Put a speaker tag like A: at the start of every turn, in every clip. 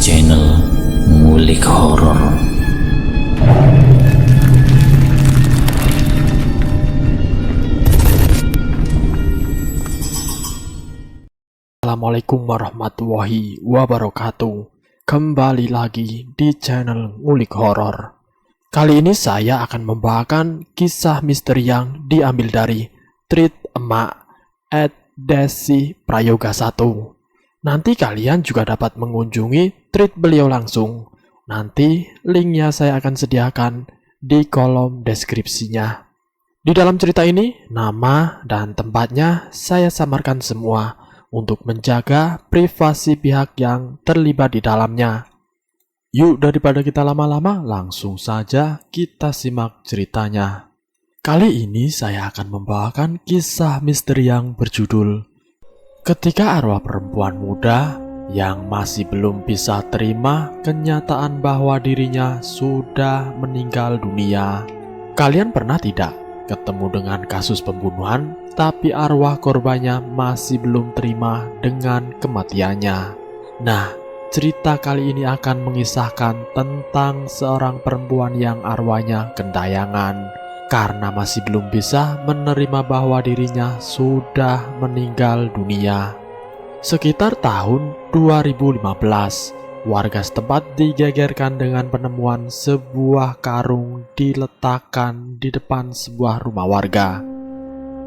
A: channel Ngulik Horor.
B: Assalamualaikum warahmatullahi wabarakatuh. Kembali lagi di channel Ngulik Horor. Kali ini saya akan membawakan kisah misteri yang diambil dari tweet emak @desi prayoga 1. Nanti kalian juga dapat mengunjungi tweet beliau langsung. Nanti linknya saya akan sediakan di kolom deskripsinya. Di dalam cerita ini, nama dan tempatnya saya samarkan semua untuk menjaga privasi pihak yang terlibat di dalamnya. Yuk, daripada kita lama-lama, langsung saja kita simak ceritanya. Kali ini saya akan membawakan kisah misteri yang berjudul Ketika Arwah Perempuan Muda yang masih belum bisa terima kenyataan bahwa dirinya sudah meninggal dunia. Kalian pernah tidak ketemu dengan kasus pembunuhan, tapi arwah korbannya masih belum terima dengan kematiannya? Nah, cerita kali ini akan mengisahkan tentang seorang perempuan yang arwahnya gentayangan karena masih belum bisa menerima bahwa dirinya sudah meninggal dunia. Sekitar tahun 2015, warga setempat digegerkan dengan penemuan sebuah karung diletakkan di depan sebuah rumah warga.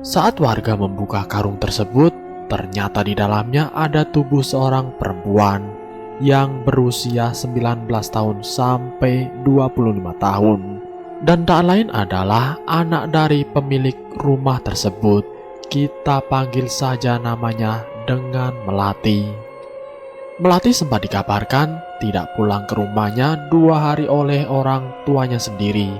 B: Saat warga membuka karung tersebut, ternyata di dalamnya ada tubuh seorang perempuan yang berusia 19 tahun sampai 25 tahun. Dan tak lain adalah anak dari pemilik rumah tersebut. Kita panggil saja namanya dengan Melati. Melati sempat dikabarkan tidak pulang ke rumahnya 2 hari oleh orang tuanya sendiri.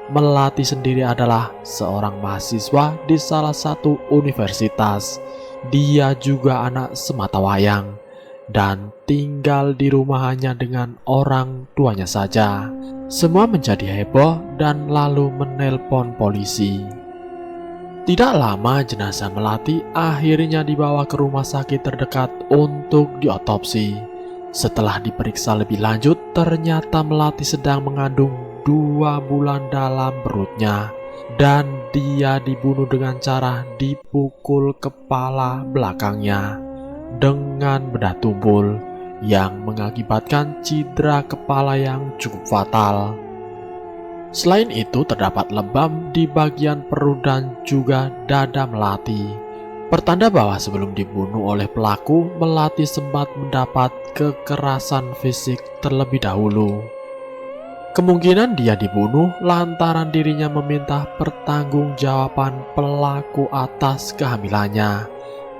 B: Melati sendiri adalah seorang mahasiswa di salah satu universitas. Dia juga anak sematawayang dan tinggal di rumah hanya dengan orang tuanya saja. Semua menjadi heboh dan lalu menelpon polisi. Tidak lama jenazah Melati akhirnya dibawa ke rumah sakit terdekat untuk diotopsi. Setelah diperiksa lebih lanjut, ternyata Melati sedang mengandung 2 bulan dalam perutnya. Dan dia dibunuh dengan cara dipukul kepala belakangnya dengan benda tumpul yang mengakibatkan cedera kepala yang cukup fatal. Selain itu, terdapat lebam di bagian perut dan juga dada Melati. Pertanda bahwa sebelum dibunuh oleh pelaku, Melati sempat mendapat kekerasan fisik terlebih dahulu. Kemungkinan dia dibunuh lantaran dirinya meminta pertanggungjawaban pelaku atas kehamilannya.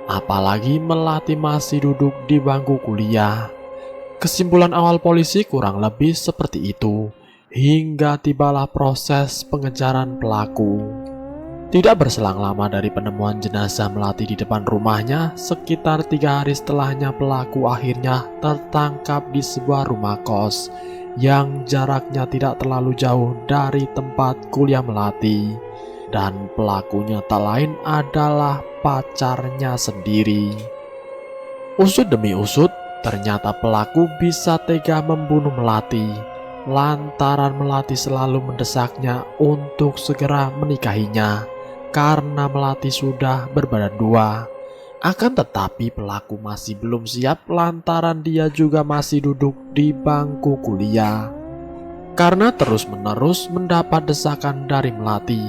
B: Apalagi Melati masih duduk di bangku kuliah. Kesimpulan awal polisi kurang lebih seperti itu, hingga tibalah proses pengejaran pelaku. Tidak berselang lama dari penemuan jenazah Melati di depan rumahnya, sekitar 3 hari setelahnya pelaku akhirnya tertangkap di sebuah rumah kos yang jaraknya tidak terlalu jauh dari tempat kuliah Melati. Dan pelakunya tak lain adalah pacarnya sendiri. Usut demi usut, ternyata pelaku bisa tega membunuh Melati lantaran Melati selalu mendesaknya untuk segera menikahinya karena Melati sudah berbadan 2. Akan tetapi pelaku masih belum siap lantaran dia juga masih duduk di bangku kuliah. Karena terus-menerus mendapat desakan dari Melati,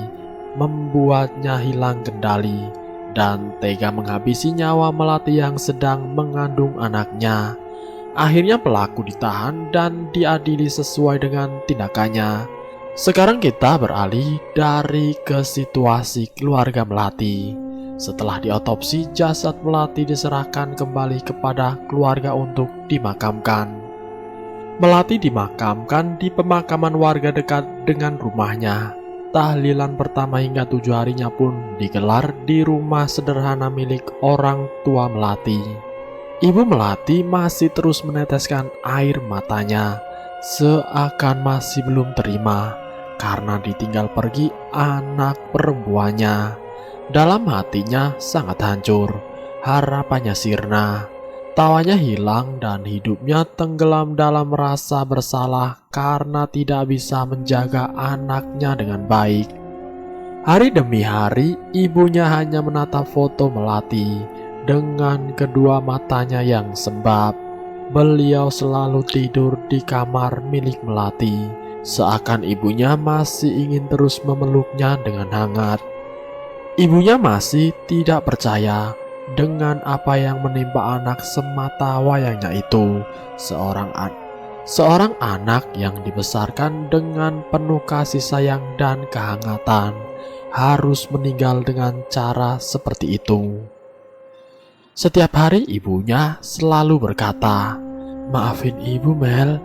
B: membuatnya hilang kendali dan tega menghabisi nyawa Melati yang sedang mengandung anaknya. Akhirnya pelaku ditahan dan diadili sesuai dengan tindakannya. Sekarang kita beralih dari ke situasi keluarga Melati. Setelah diotopsi, jasad Melati diserahkan kembali kepada keluarga untuk dimakamkan. Melati dimakamkan di pemakaman warga dekat dengan rumahnya. Tahlilan pertama hingga 7 harinya pun digelar di rumah sederhana milik orang tua Melati. Ibu Melati masih terus meneteskan air matanya, seakan masih belum terima karena ditinggal pergi anak perempuannya. Dalam hatinya sangat hancur, harapannya sirna. Tawanya hilang dan hidupnya tenggelam dalam rasa bersalah karena tidak bisa menjaga anaknya dengan baik. Hari demi hari, ibunya hanya menatap foto Melati dengan kedua matanya yang sembab. Beliau selalu tidur di kamar milik Melati, seakan ibunya masih ingin terus memeluknya dengan hangat. Ibunya masih tidak percaya dengan apa yang menimpa anak semata wayangnya itu. Seorang anak yang dibesarkan dengan penuh kasih sayang dan kehangatan harus meninggal dengan cara seperti itu. Setiap hari ibunya selalu berkata, "Maafin ibu Mel,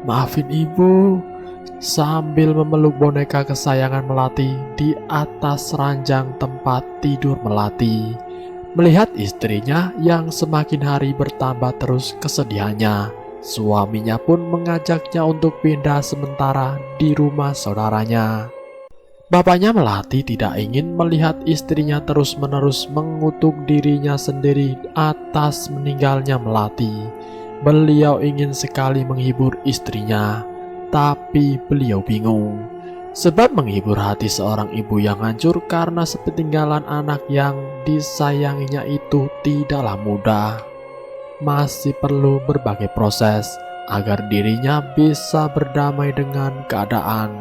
B: maafin ibu," sambil memeluk boneka kesayangan Melati di atas ranjang tempat tidur Melati. Melihat istrinya yang semakin hari bertambah terus kesedihannya, suaminya pun mengajaknya untuk pindah sementara di rumah saudaranya. Bapaknya Melati tidak ingin melihat istrinya terus-menerus mengutuk dirinya sendiri atas meninggalnya Melati. Beliau ingin sekali menghibur istrinya, tapi beliau bingung. Sebab menghibur hati seorang ibu yang hancur karena sepeninggalan anak yang disayanginya itu tidaklah mudah. Masih perlu berbagai proses agar dirinya bisa berdamai dengan keadaan.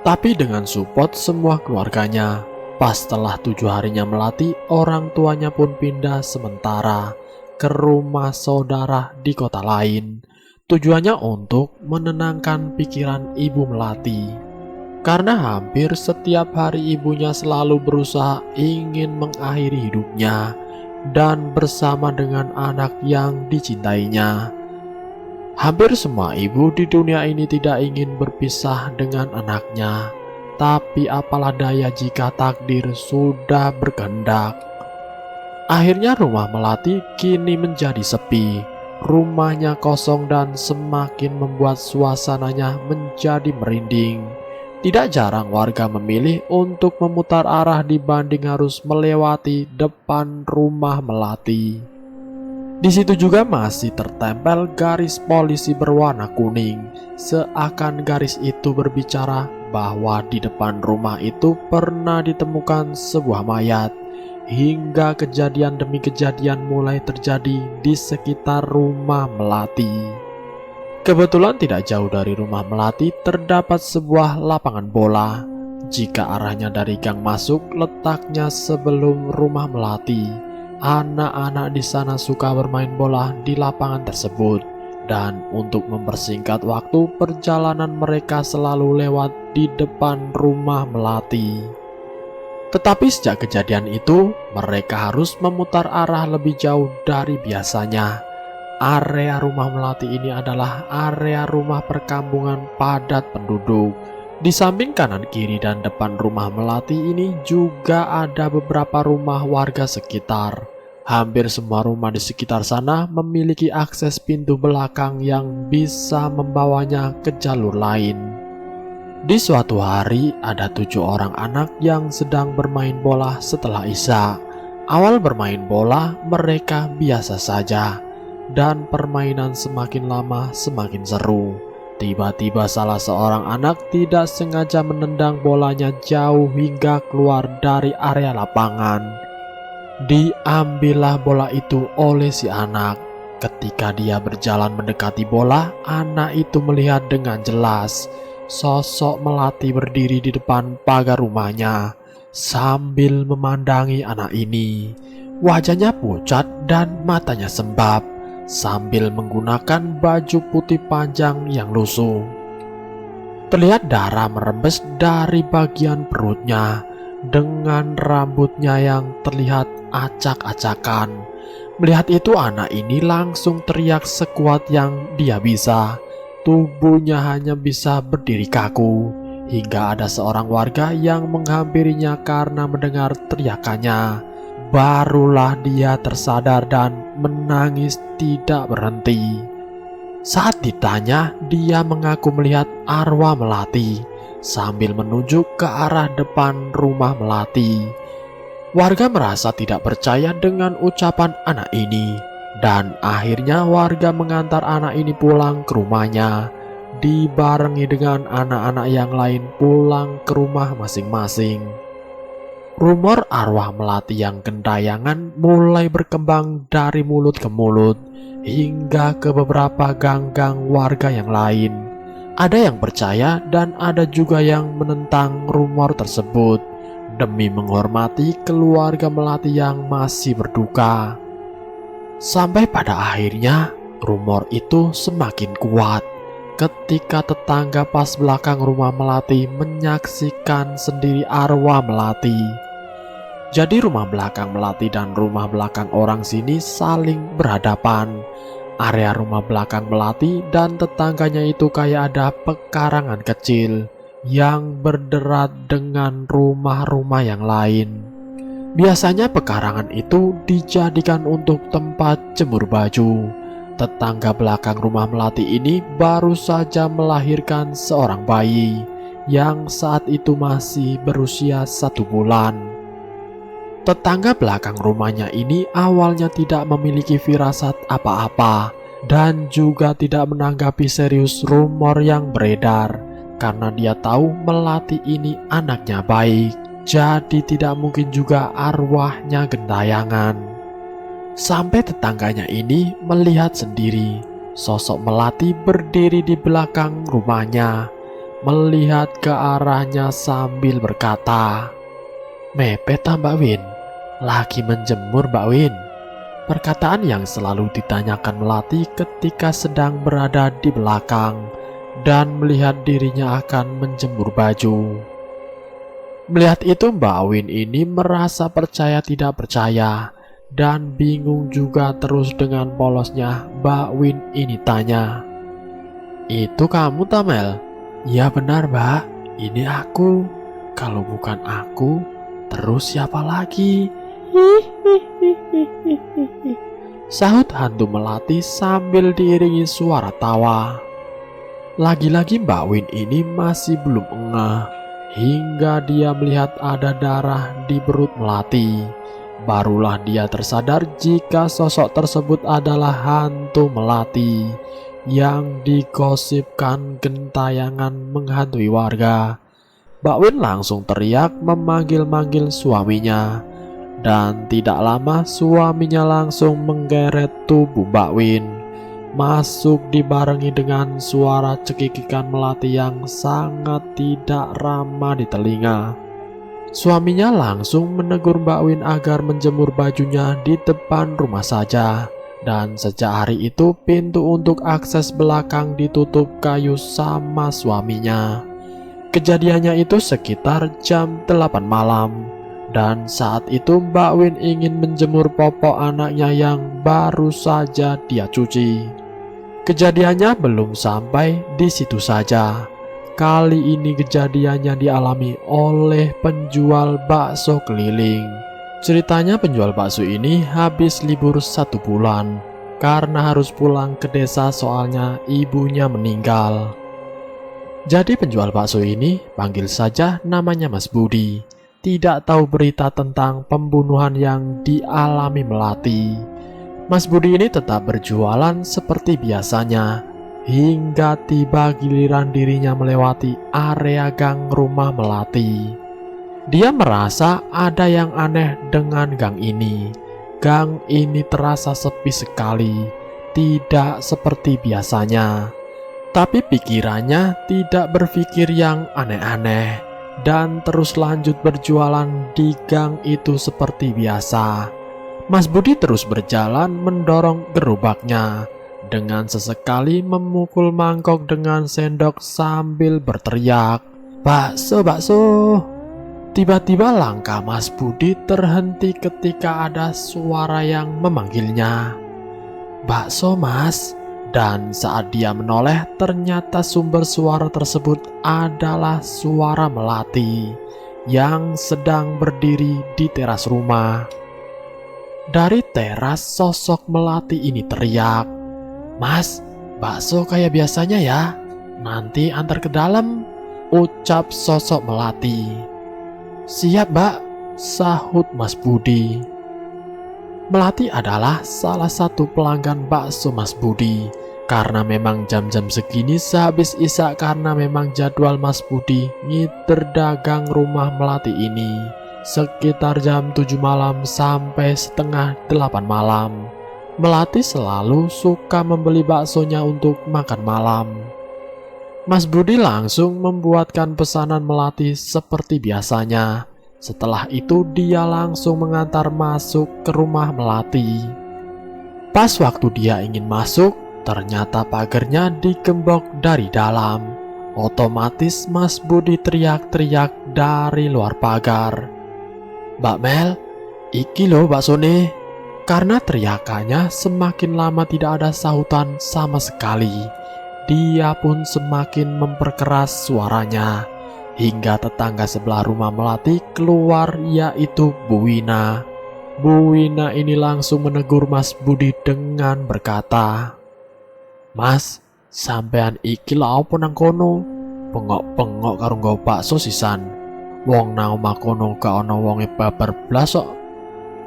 B: Tapi dengan support semua keluarganya, pas setelah 7 harinya Melati, orang tuanya pun pindah sementara ke rumah saudara di kota lain. Tujuannya untuk menenangkan pikiran ibu Melati. Karena hampir setiap hari ibunya selalu berusaha ingin mengakhiri hidupnya dan bersama dengan anak yang dicintainya. Hampir semua ibu di dunia ini tidak ingin berpisah dengan anaknya, tapi apalah daya jika takdir sudah berkehendak. Akhirnya rumah Melati kini menjadi sepi. Rumahnya kosong dan semakin membuat suasananya menjadi merinding. Tidak jarang warga memilih untuk memutar arah dibanding harus melewati depan rumah Melati. Di situ juga masih tertempel garis polisi berwarna kuning, seakan garis itu berbicara bahwa di depan rumah itu pernah ditemukan sebuah mayat. Hingga kejadian demi kejadian mulai terjadi di sekitar rumah Melati. Kebetulan tidak jauh dari rumah Melati terdapat sebuah lapangan bola. Jika arahnya dari gang masuk, letaknya sebelum rumah Melati. Anak-anak di sana suka bermain bola di lapangan tersebut. Dan untuk mempersingkat waktu, perjalanan mereka selalu lewat di depan rumah Melati. Tetapi sejak kejadian itu, mereka harus memutar arah lebih jauh dari biasanya. Area rumah Melati ini adalah area rumah perkampungan padat penduduk. Di samping kanan, kiri, dan depan rumah Melati ini juga ada beberapa rumah warga sekitar. Hampir semua rumah di sekitar sana memiliki akses pintu belakang yang bisa membawanya ke jalur lain. Di suatu hari, ada 7 orang anak yang sedang bermain bola setelah Isya. Awal bermain bola, mereka biasa saja. Dan permainan semakin lama semakin seru. Tiba-tiba salah seorang anak tidak sengaja menendang bolanya jauh hingga keluar dari area lapangan. Diambillah bola itu oleh si anak. Ketika dia berjalan mendekati bola, anak itu melihat dengan jelas sosok Melati berdiri di depan pagar rumahnya sambil memandangi anak ini. Wajahnya pucat dan matanya sembab, sambil menggunakan baju putih panjang yang lusuh. Terlihat darah merembes dari bagian perutnya dengan rambutnya yang terlihat acak-acakan. Melihat itu, anak ini langsung teriak sekuat yang dia bisa. Tubuhnya hanya bisa berdiri kaku, hingga ada seorang warga yang menghampirinya karena mendengar teriakannya. Barulah dia tersadar dan menangis tidak berhenti. Saat ditanya, dia mengaku melihat arwah Melati sambil menunjuk ke arah depan rumah Melati. Warga merasa tidak percaya dengan ucapan anak ini Dan akhirnya warga mengantar anak ini pulang ke rumahnya, dibarengi dengan anak-anak yang lain pulang ke rumah masing-masing. Rumor arwah melati yang gentayangan mulai berkembang dari mulut ke mulut hingga ke beberapa gang-gang warga yang lain. Ada yang percaya dan ada juga yang menentang rumor tersebut demi menghormati keluarga melati yang masih berduka. Sampai pada akhirnya rumor itu semakin kuat ketika tetangga pas belakang rumah melati menyaksikan sendiri arwah melati. Jadi rumah belakang melati dan rumah belakang orang sini saling berhadapan. Area rumah belakang melati dan tetangganya itu kayak ada pekarangan kecil yang berderat dengan rumah-rumah yang lain. Biasanya pekarangan itu dijadikan untuk tempat jemur baju. Tetangga belakang rumah melati ini baru saja melahirkan seorang bayi yang saat itu masih berusia 1 bulan. Tetangga belakang rumahnya ini awalnya tidak memiliki firasat apa-apa dan juga tidak menanggapi serius rumor yang beredar karena dia tahu melati ini anaknya baik. Jadi tidak mungkin juga arwahnya gentayangan. Sampai tetangganya ini melihat sendiri sosok melati berdiri di belakang rumahnya, melihat ke arahnya sambil berkata, "Mepet Mbak Win, lagi menjemur Mbak Win." Perkataan yang selalu ditanyakan melati ketika sedang berada di belakang dan melihat dirinya akan menjemur baju. Melihat itu Mbak Win ini merasa percaya tidak percaya dan bingung juga terus dengan polosnya Mbak Win ini tanya, "Itu kamu Tamel?" "Ya benar Mbak, ini aku. Kalau bukan aku, terus siapa lagi?" Sahut hantu melati sambil diiringi suara tawa. Lagi-lagi Mbak Win ini masih belum engah hingga dia melihat ada darah di perut melati. Barulah dia tersadar jika sosok tersebut adalah hantu melati yang digosipkan gentayangan menghantui warga. Mbak Win langsung teriak memanggil-manggil suaminya. Dan tidak lama suaminya langsung menggeret tubuh Mbak Win masuk dibarengi dengan suara cekikikan melati yang sangat tidak ramah di telinga. Suaminya langsung menegur Mbak Win agar menjemur bajunya di depan rumah saja. Dan sejak hari itu pintu untuk akses belakang ditutup kayu sama suaminya. Kejadiannya itu sekitar jam 8 malam. Dan saat itu Mbak Win ingin menjemur popok anaknya yang baru saja dia cuci. Kejadiannya belum sampai di situ saja. Kali ini kejadiannya dialami oleh penjual bakso keliling. Ceritanya penjual bakso ini habis libur 1 bulan karena harus pulang ke desa soalnya ibunya meninggal. Jadi penjual bakso ini panggil saja namanya Mas Budi. Tidak tahu berita tentang pembunuhan yang dialami melati. Mas Budi ini tetap berjualan seperti biasanya hingga tiba giliran dirinya melewati area gang rumah melati. Dia merasa ada yang aneh dengan gang ini. Gang ini terasa sepi sekali, tidak seperti biasanya. Tapi pikirannya tidak berpikir yang aneh-aneh dan terus lanjut berjualan di gang itu seperti biasa. Mas Budi terus berjalan mendorong gerobaknya dengan sesekali memukul mangkok dengan sendok sambil berteriak, "Bakso, bakso!" Tiba-tiba langkah Mas Budi terhenti ketika ada suara yang memanggilnya, "Bakso Mas." Dan saat dia menoleh, ternyata sumber suara tersebut adalah suara melati yang sedang berdiri di teras rumah. Dari teras sosok melati ini teriak, "Mas, bakso kayak biasanya ya, nanti antar ke dalam," ucap sosok melati. "Siap Mbak," sahut Mas Budi. Melati adalah salah satu pelanggan bakso Mas Budi. Karena memang jam-jam segini sehabis isya, karena memang jadwal Mas Budi ngiter dagang rumah Melati ini sekitar jam 7 malam sampai setengah 8 malam. Melati selalu suka membeli baksonya untuk makan malam. Mas Budi langsung membuatkan pesanan Melati seperti biasanya. Setelah itu dia langsung mengantar masuk ke rumah Melati. Pas waktu dia ingin masuk, ternyata pagarnya digembok dari dalam. Otomatis Mas Budi teriak-teriak dari luar pagar, "Mbak Mel, iki lho baksone." Karena teriakannya semakin lama tidak ada sahutan sama sekali, dia pun semakin memperkeras suaranya. Hingga tetangga sebelah rumah Melati keluar, yaitu Bu Wina. Bu Wina ini langsung menegur Mas Budi dengan berkata, "Mas, sampean iki lha opo nang kono? Pengok-pengok karo nggawa bakso sisan. Wong nang omah kono gak ana wonge babar blas kok.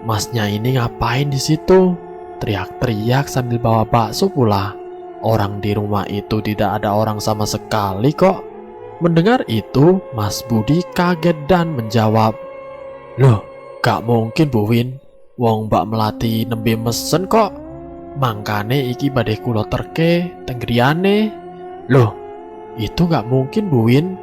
B: Masnya ini ngapain di situ? Teriak-teriak sambil bawa bakso pula. Orang di rumah itu tidak ada orang sama sekali kok." Mendengar itu, Mas Budi kaget dan menjawab, "Loh, gak mungkin Bu Win. Wong Mbak Melati nembe mesen kok. Mangkane iki badhe kula terke tenggriane." "Loh, itu gak mungkin Bu Win.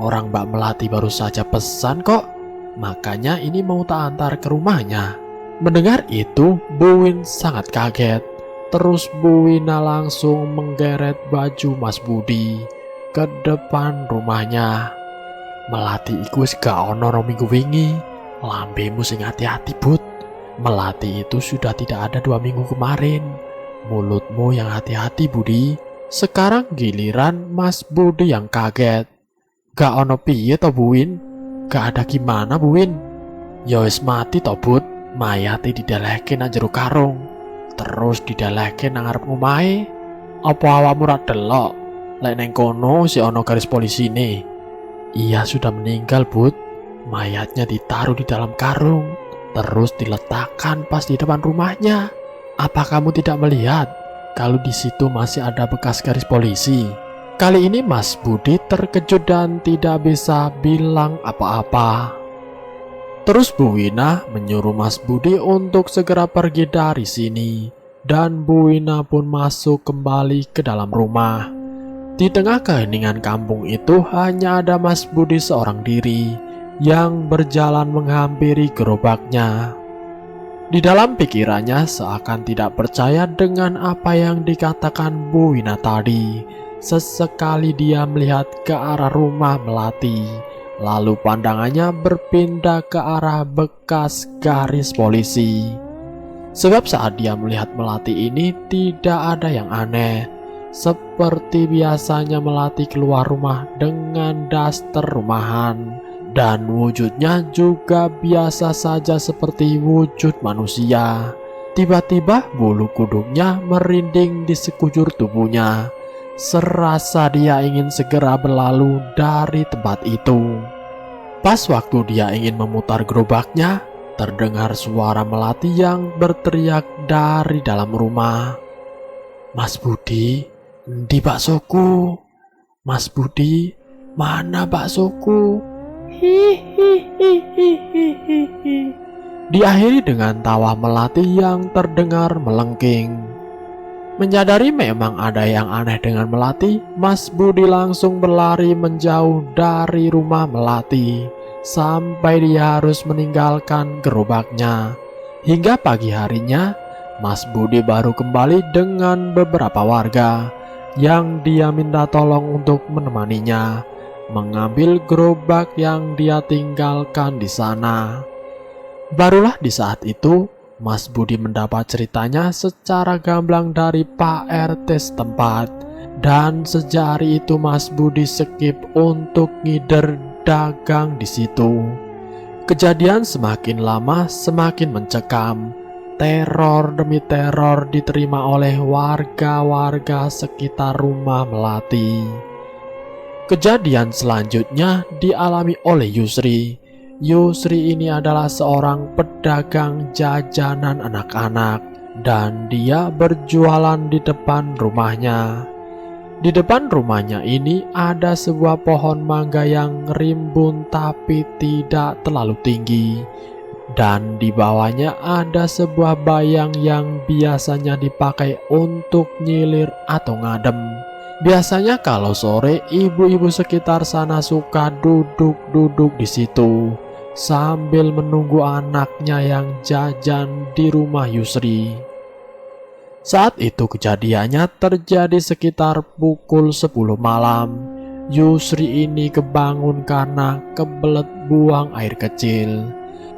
B: Orang Mbak Melati baru saja pesan kok. Makanya ini mau tak antar ke rumahnya." Mendengar itu, Bu Win sangat kaget. Terus Bu Wina langsung menggeret baju Mas Budi ke depan rumahnya. "Melati iku wis gak ono rong minggu wingi. Lambemu sing hati-hati, Bud. Melati itu sudah tidak ada 2 minggu kemarin. Mulutmu yang hati-hati, Budi." Sekarang giliran Mas Budi yang kaget. "Gak ono piye to, Bu Win? Gak ada gimana, Bu Win? Ya wis mati to, Bud. Mayate didelehke nang jero karung, terus didelehke nang ngarep omahe. Apa awakmu ra delok lek neng kono si ono garis polisine? Ia sudah meninggal, Bud. Mayatnya ditaruh di dalam karung, terus diletakkan pas di depan rumahnya. Apa kamu tidak melihat kalau di situ masih ada bekas garis polisi?" Kali ini Mas Budi terkejut dan tidak bisa bilang apa-apa. Terus Bu Wina menyuruh Mas Budi untuk segera pergi dari sini, dan Bu Wina pun masuk kembali ke dalam rumah. Di tengah keheningan kampung itu hanya ada Mas Budi seorang diri yang berjalan menghampiri gerobaknya. Di dalam pikirannya seakan tidak percaya dengan apa yang dikatakan Bu Wina tadi. Sesekali dia melihat ke arah rumah Melati. Lalu pandangannya berpindah ke arah bekas garis polisi. Sebab saat dia melihat Melati ini tidak ada yang aneh. Seperti biasanya Melati keluar rumah dengan daster rumahan. Dan wujudnya juga biasa saja seperti wujud manusia. Tiba-tiba bulu kuduknya merinding di sekujur tubuhnya. Serasa dia ingin segera berlalu dari tempat itu. Pas waktu dia ingin memutar gerobaknya, terdengar suara Melati yang berteriak dari dalam rumah, "Mas Budi, endi baksoku? Mas Budi, mana baksoku?" Hihihihihihi. Diakhiri dengan tawa Melati yang terdengar melengking. Menyadari memang ada yang aneh dengan Melati, Mas Budi langsung berlari menjauh dari rumah Melati sampai dia harus meninggalkan gerobaknya. Hingga pagi harinya, Mas Budi baru kembali dengan beberapa warga yang dia minta tolong untuk menemaninya mengambil gerobak yang dia tinggalkan di sana. Barulah di saat itu Mas Budi mendapat ceritanya secara gamblang dari Pak RT setempat. Dan sejak hari itu Mas Budi skip untuk ngider dagang di situ. Kejadian semakin lama semakin mencekam. Teror demi teror diterima oleh warga-warga sekitar rumah Melati. Kejadian selanjutnya dialami oleh Yusri. Yusri ini adalah seorang pedagang jajanan anak-anak dan dia berjualan di depan rumahnya. Di depan rumahnya ini ada sebuah pohon mangga yang rimbun tapi tidak terlalu tinggi. Dan di bawahnya ada sebuah bayang yang biasanya dipakai untuk nyilir atau ngadem. Biasanya kalau sore ibu-ibu sekitar sana suka duduk-duduk di situ sambil menunggu anaknya yang jajan di rumah Yusri. Saat itu kejadiannya terjadi sekitar pukul 10 malam. Yusri ini kebangun karena kebelet buang air kecil.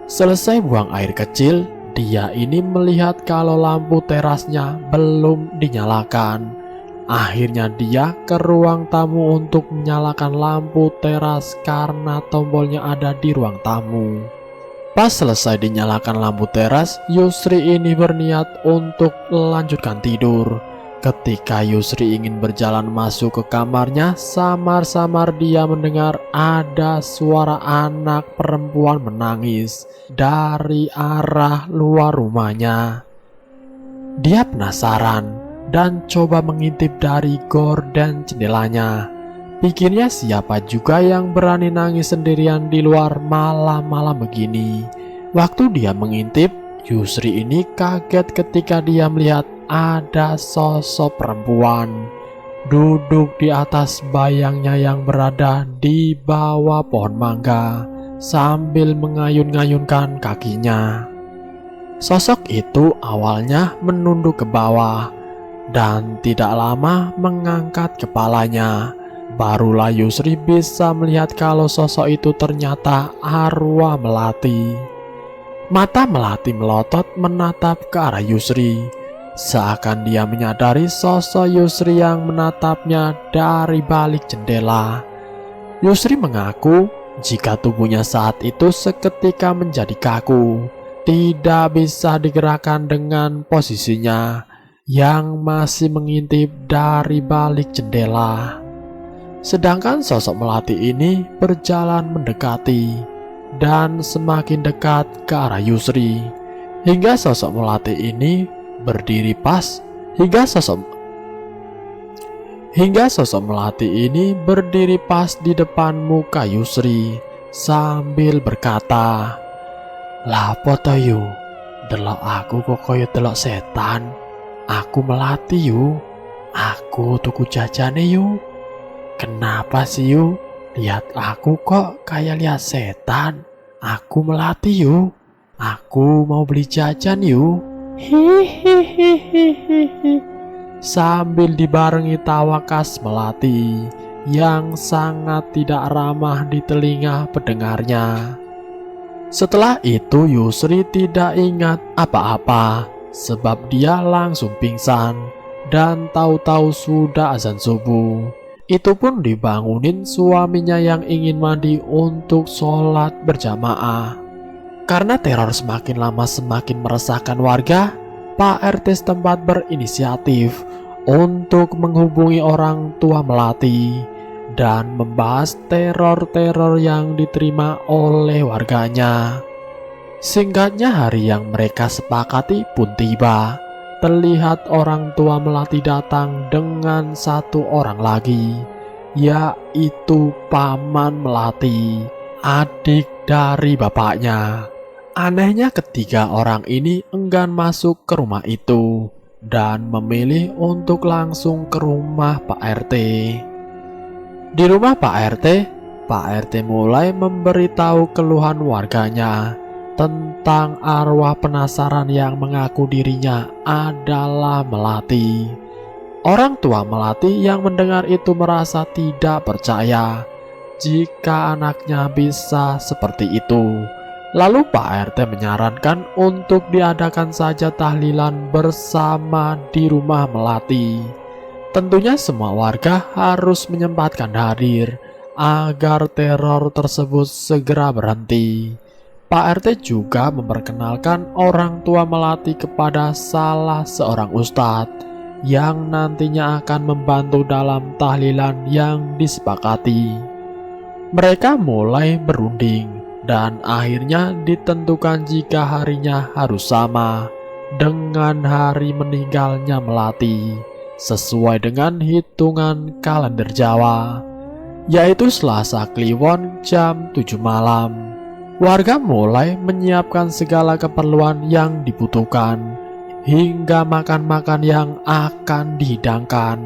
B: Selesai buang air kecil, dia ini melihat kalau lampu terasnya belum dinyalakan. Akhirnya dia ke ruang tamu untuk menyalakan lampu teras karena tombolnya ada di ruang tamu. Pas selesai dinyalakan lampu teras, Yusri ini berniat untuk melanjutkan tidur. Ketika Yusri ingin berjalan masuk ke kamarnya, samar-samar dia mendengar ada suara anak perempuan menangis dari arah luar rumahnya. Dia penasaran dan coba mengintip dari gorden jendelanya. Pikirnya siapa juga yang berani nangis sendirian di luar malam-malam begini. Waktu dia mengintip, Yusri ini kaget ketika dia melihat ada sosok perempuan duduk di atas bayangnya yang berada di bawah pohon mangga sambil mengayun-ngayunkan kakinya. Sosok itu awalnya menunduk ke bawah dan tidak lama mengangkat kepalanya. Barulah Yusri bisa melihat kalau sosok itu ternyata arwah Melati. Mata Melati melotot menatap ke arah Yusri, seakan dia menyadari sosok Yusri yang menatapnya dari balik jendela. Yusri mengaku jika tubuhnya saat itu seketika menjadi kaku, tidak bisa digerakkan dengan posisinya yang masih mengintip dari balik jendela. Sedangkan sosok Melati ini berjalan mendekati dan semakin dekat ke arah Yusri hingga sosok Melati ini berdiri pas hingga sosok Melati ini berdiri pas di depan muka Yusri sambil berkata, "Lapo to yu? Delok aku kok kaya delok setan. Aku Melati yu. Aku tuku jajane yu. Kenapa sih yu? Lihat aku kok kayak lihat setan. Aku Melati yu. Aku mau beli jajan yu." Hihihihihi. Sambil dibarengi tawa khas Melati yang sangat tidak ramah di telinga pendengarnya. Setelah itu Yusri tidak ingat apa-apa sebab dia langsung pingsan dan tahu-tahu sudah azan subuh. Itu pun dibangunin suaminya yang ingin mandi untuk sholat berjamaah. Karena teror semakin lama semakin meresahkan warga, Pak RT setempat berinisiatif untuk menghubungi orang tua Melati dan membahas teror-teror yang diterima oleh warganya. Singkatnya hari yang mereka sepakati pun tiba. Terlihat orang tua Melati datang dengan satu orang lagi, yaitu Paman Melati, adik dari bapaknya. Anehnya ketiga orang ini enggan masuk ke rumah itu dan memilih untuk langsung ke rumah Pak RT. Di rumah Pak RT mulai memberitahu keluhan warganya tentang arwah penasaran yang mengaku dirinya adalah Melati. Orang tua Melati yang mendengar itu merasa tidak percaya jika anaknya bisa seperti itu. Lalu Pak RT menyarankan untuk diadakan saja tahlilan bersama di rumah Melati. Tentunya semua warga harus menyempatkan hadir agar teror tersebut segera berhenti. Pak RT juga memperkenalkan orang tua Melati kepada salah seorang ustadz yang nantinya akan membantu dalam tahlilan yang disepakati. Mereka mulai berunding dan akhirnya ditentukan jika harinya harus sama dengan hari meninggalnya Melati sesuai dengan hitungan kalender Jawa, yaitu Selasa Kliwon jam 7 malam. Warga mulai menyiapkan segala keperluan yang dibutuhkan, hingga makan-makan yang akan dihidangkan.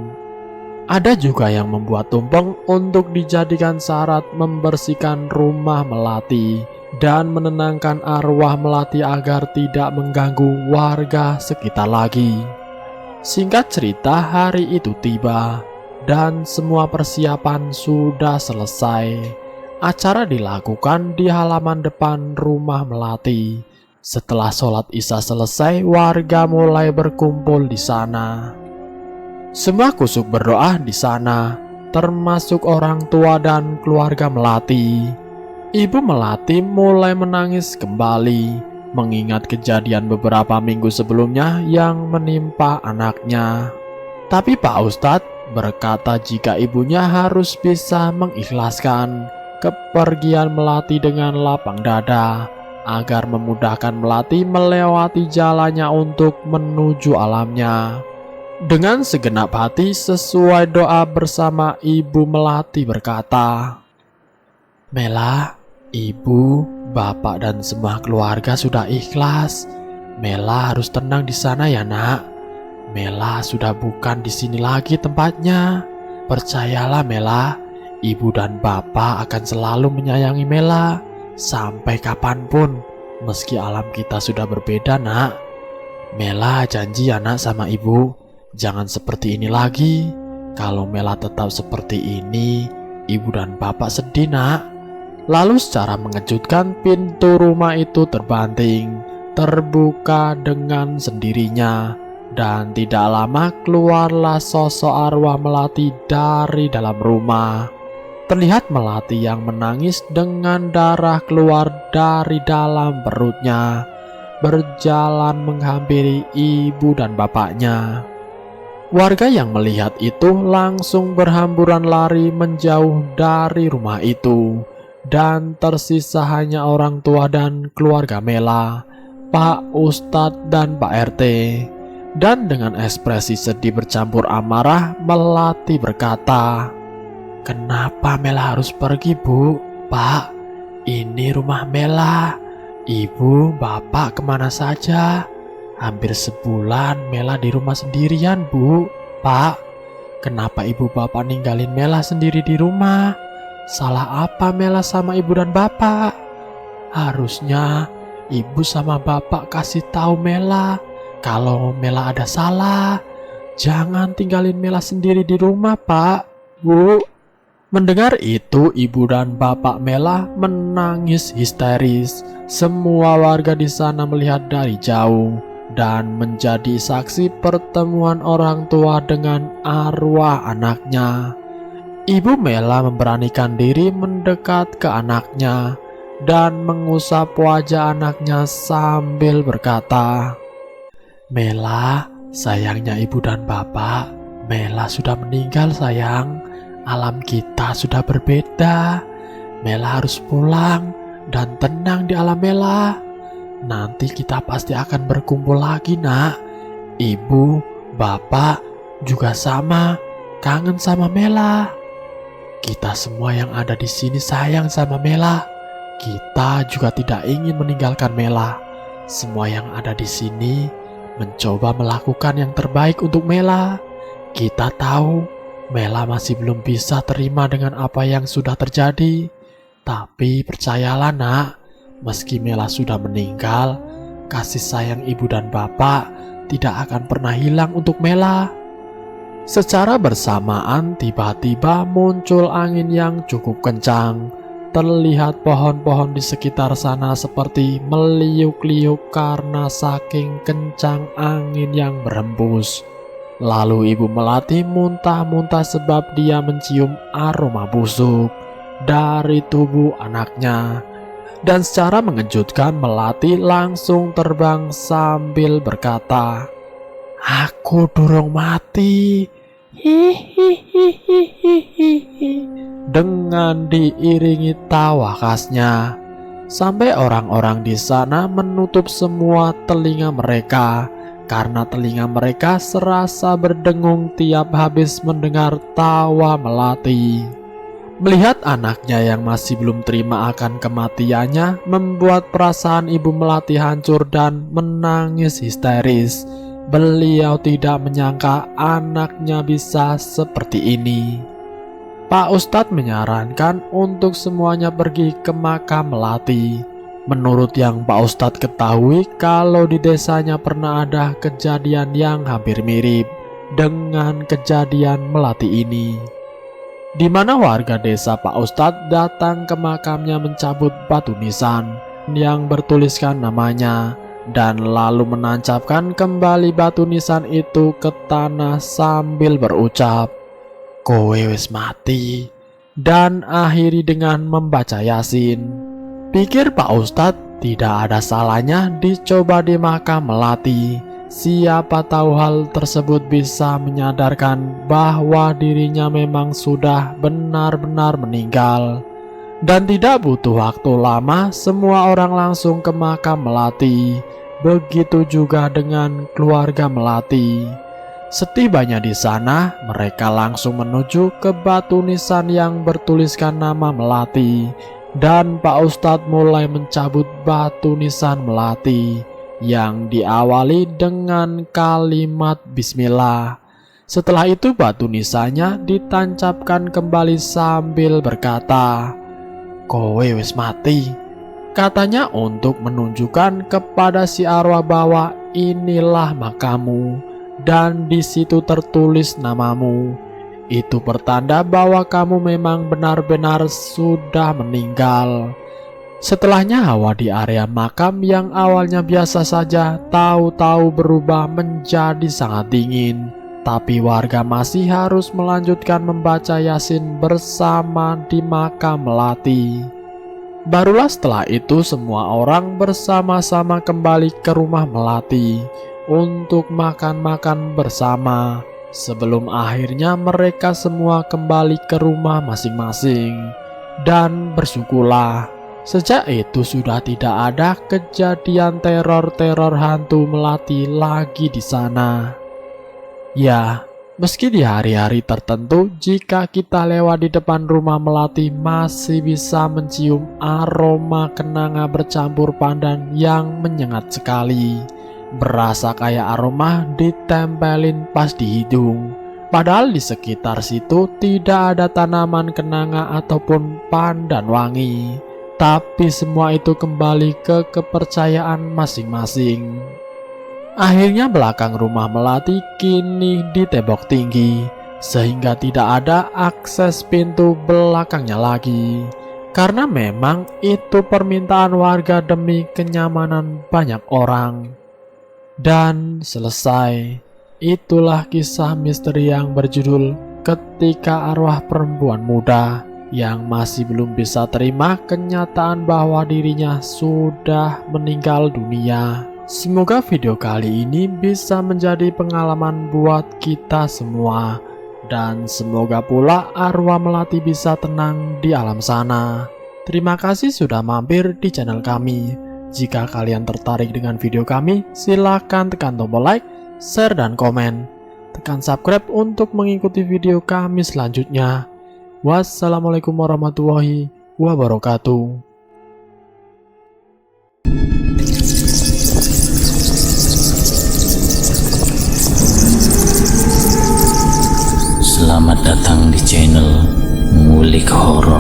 B: Ada juga yang membuat tumpeng untuk dijadikan syarat membersihkan rumah Melati dan menenangkan arwah Melati agar tidak mengganggu warga sekitar lagi. Singkat cerita, hari itu tiba dan semua persiapan sudah selesai. Acara dilakukan di halaman depan rumah Melati. Setelah sholat Isya selesai, warga mulai berkumpul di sana. Semua kusuk berdoa di sana, termasuk orang tua dan keluarga Melati. Ibu Melati mulai menangis kembali, mengingat kejadian beberapa minggu sebelumnya yang menimpa anaknya. Tapi Pak Ustadz berkata jika ibunya harus bisa mengikhlaskan kepergian Melati dengan lapang dada, agar memudahkan Melati melewati jalannya untuk menuju alamnya. Dengan segenap hati sesuai doa bersama, Ibu Melati berkata, "Mela, ibu, bapak dan semua keluarga sudah ikhlas. Mela harus tenang di sana ya nak. Mela sudah bukan di sini lagi tempatnya. Percayalah Mela, ibu dan bapak akan selalu menyayangi Mela sampai kapanpun, meski alam kita sudah berbeda nak. Mela janji ya nak sama ibu, jangan seperti ini lagi. Kalau Mela tetap seperti ini, ibu dan bapak sedih nak." Lalu secara mengejutkan pintu rumah itu terbanting, terbuka dengan sendirinya, dan tidak lama keluarlah sosok arwah Melati dari dalam rumah. Terlihat Melati yang menangis dengan darah keluar dari dalam perutnya, berjalan menghampiri ibu dan bapaknya. Warga yang melihat itu langsung berhamburan lari menjauh dari rumah itu, dan tersisa hanya orang tua dan keluarga Mela, Pak Ustadz dan Pak RT. Dan dengan ekspresi sedih bercampur amarah, Melati berkata, "Kenapa Mela harus pergi, Bu? Pak, ini rumah Mela. Ibu, bapak kemana saja? Hampir sebulan Mela di rumah sendirian, Bu. Pak, kenapa ibu bapak ninggalin Mela sendiri di rumah? Salah apa Mela sama ibu dan bapak? Harusnya ibu sama bapak kasih tahu Mela kalau Mela ada salah. Jangan tinggalin Mela sendiri di rumah, Pak, Bu." Mendengar itu, ibu dan bapak Mela menangis histeris. Semua warga di sana melihat dari jauh dan menjadi saksi pertemuan orang tua dengan arwah anaknya. Ibu Mela memberanikan diri mendekat ke anaknya dan mengusap wajah anaknya sambil berkata, "Mela, sayangnya ibu dan bapak, Mela sudah meninggal sayang. Alam kita sudah berbeda. Mela harus pulang dan tenang di alam Mela. Nanti kita pasti akan berkumpul lagi nak. Ibu, bapak juga sama, kangen sama Mela. Kita semua yang ada di sini sayang sama Mela. Kita juga tidak ingin meninggalkan Mela. Semua yang ada di sini mencoba melakukan yang terbaik untuk Mela. Kita tahu Mela masih belum bisa terima dengan apa yang sudah terjadi. Tapi percayalah nak, meski Mela sudah meninggal, kasih sayang ibu dan bapak tidak akan pernah hilang untuk Mela." Secara bersamaan tiba-tiba muncul angin yang cukup kencang. Terlihat pohon-pohon di sekitar sana seperti meliuk-liuk karena saking kencang angin yang berhembus. Lalu ibu Melati muntah-muntah sebab dia mencium aroma busuk dari tubuh anaknya. Dan secara mengejutkan Melati langsung terbang sambil berkata, "Aku durung mati." Hihihihihihi. Dengan diiringi tawa khasnya. sampai orang-orang di sana menutup semua telinga mereka, karena telinga mereka serasa berdengung tiap habis mendengar tawa melati. Melihat anaknya yang masih belum terima akan kematiannya membuat perasaan ibu melati hancur dan menangis histeris. Beliau tidak menyangka anaknya bisa seperti ini. Pak Ustadz menyarankan untuk semuanya pergi ke makam melati. Menurut yang Pak Ustadz ketahui, kalau di desanya pernah ada kejadian yang hampir mirip dengan kejadian melati ini, di mana warga desa Pak Ustadz datang ke makamnya mencabut batu nisan yang bertuliskan namanya dan lalu menancapkan kembali batu nisan itu ke tanah sambil berucap, "Kowe wis mati," dan akhiri dengan membaca Yasin. Pikir Pak Ustadz tidak ada salahnya dicoba di makam melati. Siapa tahu hal tersebut bisa menyadarkan bahwa dirinya memang sudah benar-benar meninggal. Dan tidak butuh waktu lama, semua orang langsung ke makam melati. Begitu juga dengan keluarga melati. Setibanya di sana, mereka langsung menuju ke batu nisan yang bertuliskan nama melati. Dan Pak Ustadz mulai mencabut batu nisan melati yang diawali dengan kalimat bismillah. Setelah itu batu nisannya ditancapkan kembali sambil berkata, "Kowe wis mati," katanya untuk menunjukkan kepada si arwah bahwa inilah makamu dan di situ tertulis namamu. Itu pertanda bahwa kamu memang benar-benar sudah meninggal. Setelahnya hawa di area makam yang awalnya biasa saja tahu-tahu berubah menjadi sangat dingin. Tapi warga masih harus melanjutkan membaca Yasin bersama di makam melati. Barulah setelah itu semua orang bersama-sama kembali ke rumah melati untuk makan-makan bersama. Sebelum akhirnya mereka semua kembali ke rumah masing-masing. Dan bersyukurlah, sejak itu sudah tidak ada kejadian teror-teror hantu melati lagi di sana. Ya, meski di hari-hari tertentu jika kita lewat di depan rumah melati masih bisa mencium aroma kenanga bercampur pandan yang menyengat sekali. Berasa kayak aroma ditempelin pas di hidung. Padahal di sekitar situ tidak ada tanaman kenanga ataupun pandan wangi. Tapi semua itu kembali ke kepercayaan masing-masing. Akhirnya belakang rumah melati kini ditembok tinggi, sehingga tidak ada akses pintu belakangnya lagi. Karena memang itu permintaan warga demi kenyamanan banyak orang. Dan selesai. Itulah kisah misteri yang berjudul Ketika Arwah Perempuan Muda yang masih belum bisa terima kenyataan bahwa dirinya sudah meninggal dunia. Semoga video kali ini bisa menjadi pengalaman buat kita semua, dan semoga pula arwah melati bisa tenang di alam sana. Terima kasih sudah mampir di channel kami. Jika kalian tertarik dengan video kami, silahkan tekan tombol like, share, dan komen. Tekan subscribe untuk mengikuti video kami selanjutnya. Wassalamualaikum warahmatullahi wabarakatuh.
A: Selamat datang di channel Ngulik Horor.